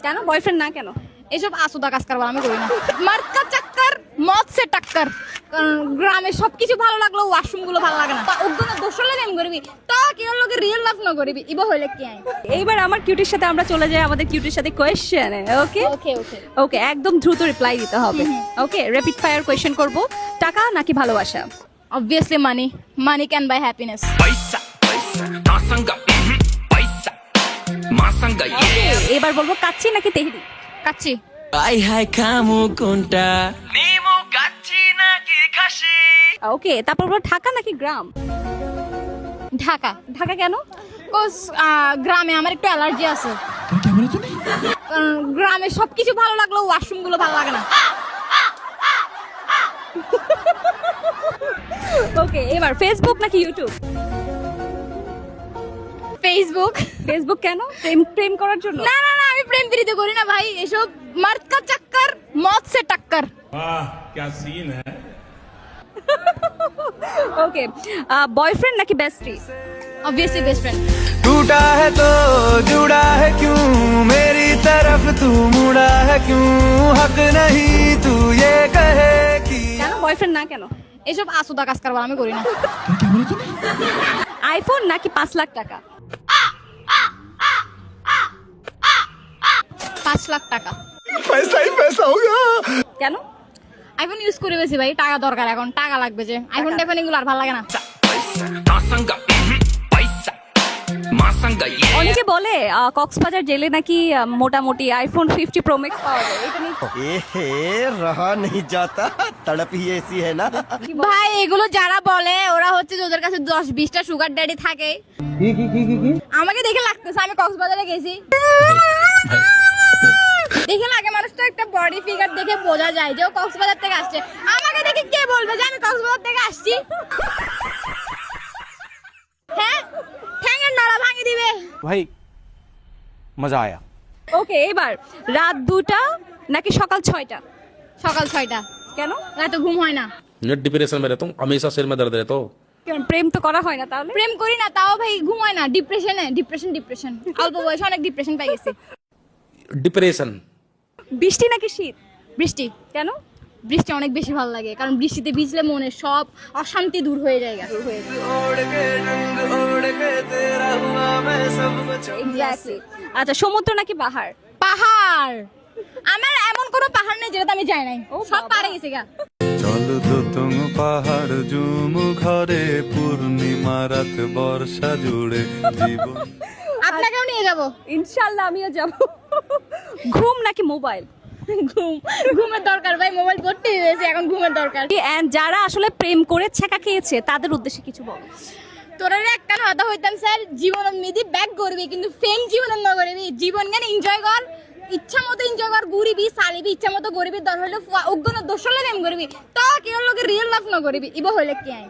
কেন বয়ফ্রেন্ড না কেন? এইসব আসুদা কাজ কারবার আমি করি না। মার্কা চাক্কার মদ সে টাক্কার। কারণ গ্রামে সবকিছু ভালো লাগলো, ওয়াশরুম গুলো ভালো লাগে না। ওগুলো দোষলে নেম করবি তো কেউ লোকে রিয়েল লাভ না করবি ইবা হইলে কি আই। এইবার আমার কিউটির সাথে আমরা চলে যাই আমাদের কিউটির সাথে কোয়েশ্চেনে। ওকে ওকে ওকে ওকে, একদম দ্রুত রিপ্লাই দিতে হবে। ওকে, র্যাপিড ফায়ার কোয়েশ্চেন করব। টাকা নাকি ভালোবাসা? Obviously money. Money can buy happiness. Paisa, paisa, masanga, paisa, masanga, yeah. এবার বলবো কাচ্চি নাকি তেহরি? কাচ্চি। আই হাই খামু কোনটা নিমু গাচ্ছি নাকি খাসি? ওকে, তারপর বলবো ঢাকা নাকি গ্রাম? ঢাকা। ঢাকা কেন? কোস গ্রামে আমার একটু অ্যালার্জি আছে। কারণ গ্রামে সবকিছু ভালো লাগলো, ওয়াশরুম গুলো ভালো লাগে না। ওকে, এবার ফেসবুক নাকি ইউটিউব? ফেসবুক। ফেসবুক কেন? প্রেম প্রেম করার জন্য? না না না, আমি প্রেম প্রীতি করি না ভাই। এসব মার্কা চাক্কার মদ সে টাক্কার। वाह क्या सीन है। ওকে, বয়ফ্রেন্ড নাকি বেস্টি? Obviously best friend. टूटा है तो जुड़ा है क्यों मेरी तरफ तू मुड़ा है क्यों हक नहीं तू ये कहे कि কেন বয়ফ্রেন্ড না কেন? এসব আসুদা কাজ কারবার আমি করি না। আইফোন নাকি 5 লাখ টাকা? 5 লাখ টাকা। पैसा ही पैसा होगा কেন? আইফোন ইউজ করে বেশি ভাই, টাকা দরকার এখন, টাকা লাগবে যে। আইফোন টাইফোন এগুলো আর ভালো লাগে না। Masanga, paisa, masanga, yeah. অনেকে বলে কক্সবাজার জেলে নাকি মোটামুটি আইফোন 50 প্রো ম্যাক্স পাওয়া যায়, এটা নিয়ে रहा नहीं जाता तड़प ही ऐसी है ना ভাই এগুলো যারা বলে ওরা হচ্ছে যে ওদের কাছে 10-20টা সুগার ড্যাডি থাকে। আমাকে দেখে লাগতেছে আমি কক্সবাজারে গেছি। দেখে লাগে মানুষটা একটা বডি ফিগার দেখে বোঝা যায় যে ও কক্সবাজার থেকে আসছে। আমাকে দেখে কে বলবে যে আমি কক্সবাজার থেকে আসছি? হ্যাঁ, ঠ্যাঙের নড়া ভাঙি দিবে। भाई मजा आया। ওকে, এবার রাত 2টা নাকি সকাল 6টা? সকাল 6টা। কেন? রাতে ঘুম হয় না। नेट डिप्रेशन में रहता हूँ, हमेशा सिर में दर्द रहता हो। কেন প্রেম তো করা হয় না তাহলে? প্রেম করি না তাও ভাই ঘুম হয় না। ডিপ্রেশন অল্প বয়সে অনেক ডিপ্রেশন পাই গেছি। डिप्रेशन বৃষ্টি নাকি শীত? বৃষ্টি। কেন? বৃষ্টি অনেক বেশি ভালো লাগে কারণ বৃষ্টিতে ভিজলে মনে সব অশান্তি দূর হয়ে যায়। ओढ़ के रंग ओढ़ के तेरा हुआ मैं सब कुछ এক্স্যাক্টলি। আচ্ছা, সমুদ্র নাকি পাহাড়? পাহাড়। আমার এমন কোনো পাহাড় নেই যেটাতে আমি যাই নাই, সব পারে গেছি গা। চল তো তুম পাহাড় জুম ঘরে পূর্ণিমা রাত বর্ষা জুড়ে জীবন আপনাকেও নিয়ে যাব। ইনশাআল্লাহ আমিও যাব। ঘুম নাকি মোবাইল? ঘুমের দরকার ভাই, মোবাইল পড়তে হয়েছে এখন, ঘুমের দরকার। এন্ড যারা আসলে প্রেম করে ছেঁকা খেয়েছে তাদের উদ্দেশ্যে কিছু বল। তোরা একটা কথা হইতাম স্যার, জীবন মিদি ব্যাক করবি কিন্তু ফেম জীবন না করবি। জীবন জ্ঞান এনজয় কর, ইচ্ছা মতো এনজয় কর, ঘুরিবি সালিবি ইচ্ছা মতো গরিবি, দর হলে অজ্ঞান দোষ হলে প্রেম করবি তো কেউ লোকে রিয়েল লাভ না করবি ইবা হইলে কি আই।